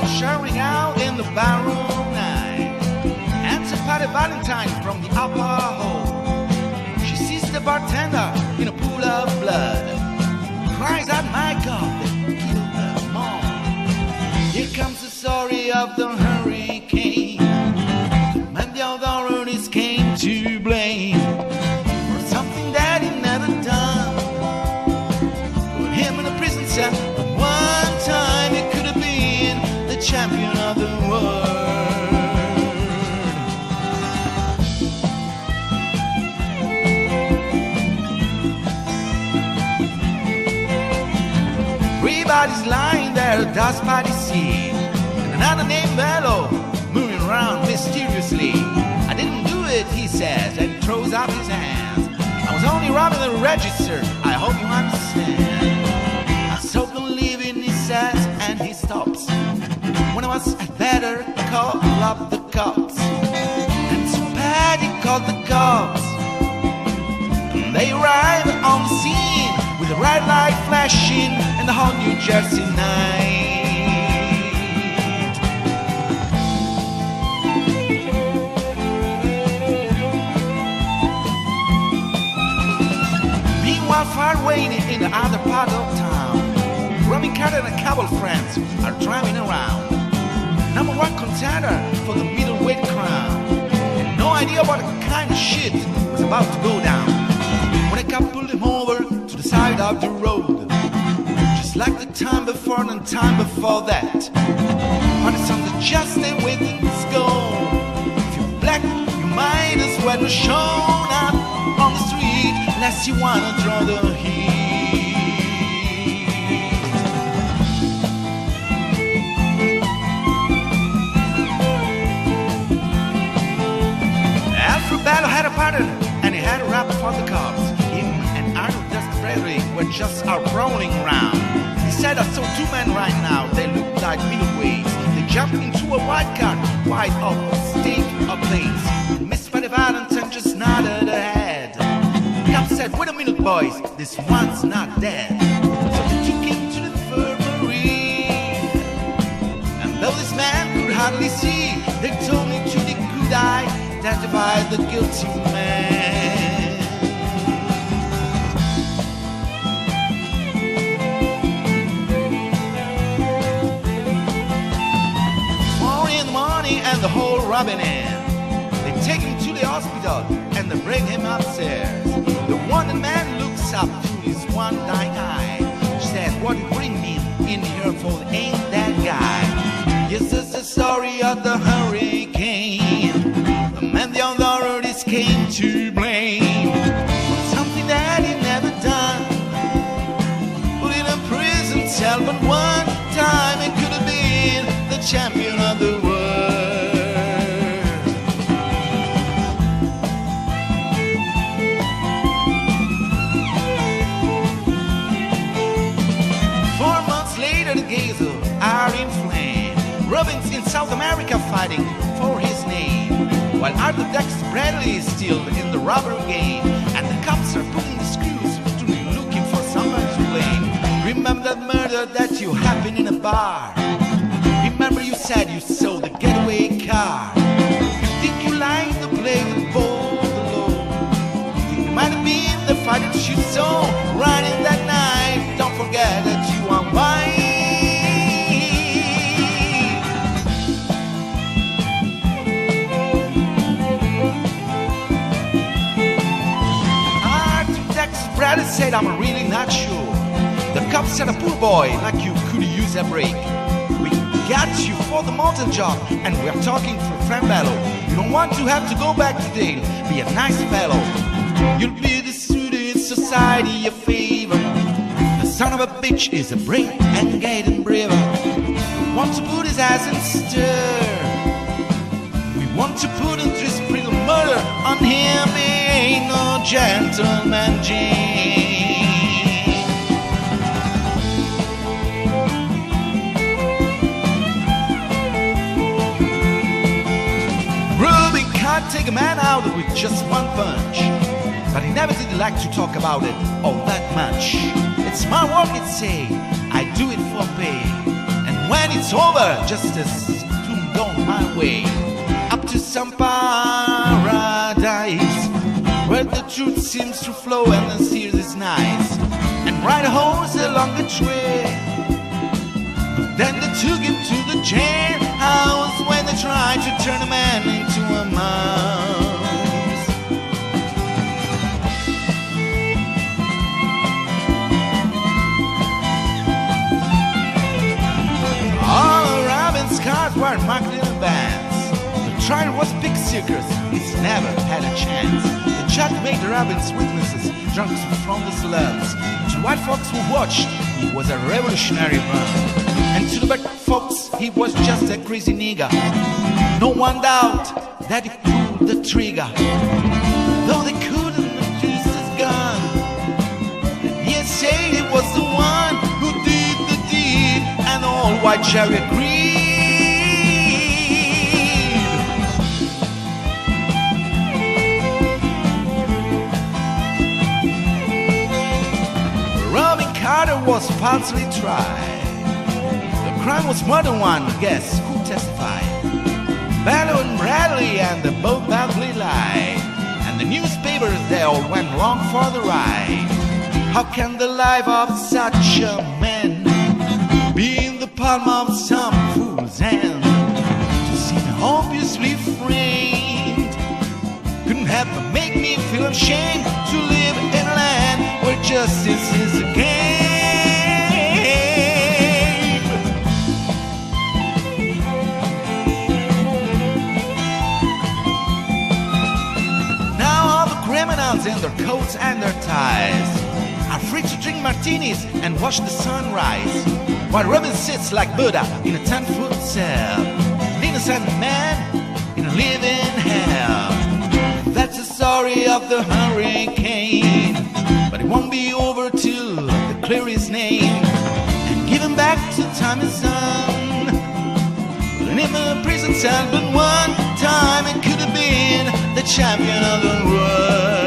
were showering out in the barroom night. Answered Patty Valentine from the upper hall. She sees the bartender in a pool of blood. Cries out, my God, they killed her mom. Here comes the story of the hurricane. And the authorities came to blame for something that he never done. Put him in a prison cell. One time he could have been the champion of the world. Three bodies lying there, dust by the sea, and another named Bello moving around mysteriously. I didn't do it, he says, and throws up his hands. I was only robbing the register, I hope you understand. I saw the leavin, he says, and he stops. When I was better, call up the cops. And so Patty called the cops. And they arrived on the scene with a red light flashing and the whole New Jersey night. Meanwhile, far away in the other part of town, Robbin and a couple friends are driving around. Number one contender for the middleweight crown. And no idea what kind of shit was about to go down. When a cop pulled him over to the side of the road, just like the time before and time before that. But it's on the just stay with it's go. If you're black, you might as well have shown up on the street unless you wanna draw the heat. Bello had a pattern, and he had a rap for the cops. Him and Arnold Desperately were just out prowling around. He said, I saw two men right now, they looked like middleweights. They jumped into a white car, white off steak or plates. Miss Patty Valentine just nodded her head. The cop said, wait a minute boys, this one's not dead. So they took him to the infirmary. And though this man could hardly see, they told him to the good eye, identify the guilty man. 4 in the morning and the whole robbin in. They take him to the hospital and they bring him upstairs. The wanted man looks up to his one dying eye. She said, what you bring me in here for ain't that guy? Yes, this is the story of the hurricane. And the authorities came to blame for something that he never done. Put in a prison cell, but one time he could have been the champion of the world. 4 months later, the gays are in flame. Robbin's in South America fighting for his name. While Arthur Dexter Bradley is still in the robbery game, and the cops are pulling the screws to be looking for somebody to blame. Remember that murder that you happened in a bar. Remember you said you saw the getaway car. You think you like the play with bold below. You think it might have been the fight that you saw right in that night. Don't forget that you are white. Brady said, I'm really not sure. The cops said, a poor boy like you could use a break. We got you for the mountain job, and we're talking for friend Bello. You don't want to have to go back to jail. Be a nice fellow. You'll be the student society a favor. The son of a bitch is a brave and getting braver. We want to put his ass in stir. We want to put in this brutal murder on him. He ain't no gentleman Jane. Robbin can't take a man out with just one punch, but he never did like to talk about it all that much. It's my work, he'd say, I do it for pay. And when when it's over, just as soon go my way up to some paradise where the truth seems to flow and the sears is nice, and ride a horse along the trail. Then they took him to the jailhouse when they tried to turn a man into a mouse. All around in cars were marked in advance. The trial was big circus, it's never had a chance. The judge made the rabbins witnesses drunk from the slums. To white folks who watched, he was a revolutionary man. And to the black folks, he was just a crazy nigger. No one doubt that he pulled the trigger, though they couldn't produce his gun. He said he was the one who did the deed, and the old white cherry agreed. Robin Carter was falsely tried. The crime was more than one, guess who testified? Bello and Bradley, and they both badly lied. And the newspapers, they all went along for the ride. How can the life of such a man be in the palm of some fool's hand? To see me obviously framed couldn't help but make me feel ashamed to live in a land where justice is a game. Criminals in their coats and their ties are free to drink martinis and watch the sunrise, while Robin sits like Buddha in a 10-foot cell, an innocent man in a living hell. That's the story of the hurricane, but it won't be over till they clear his name and give him back to time and sun. Put him in a prison cell, but one time it could have been the champion of the world.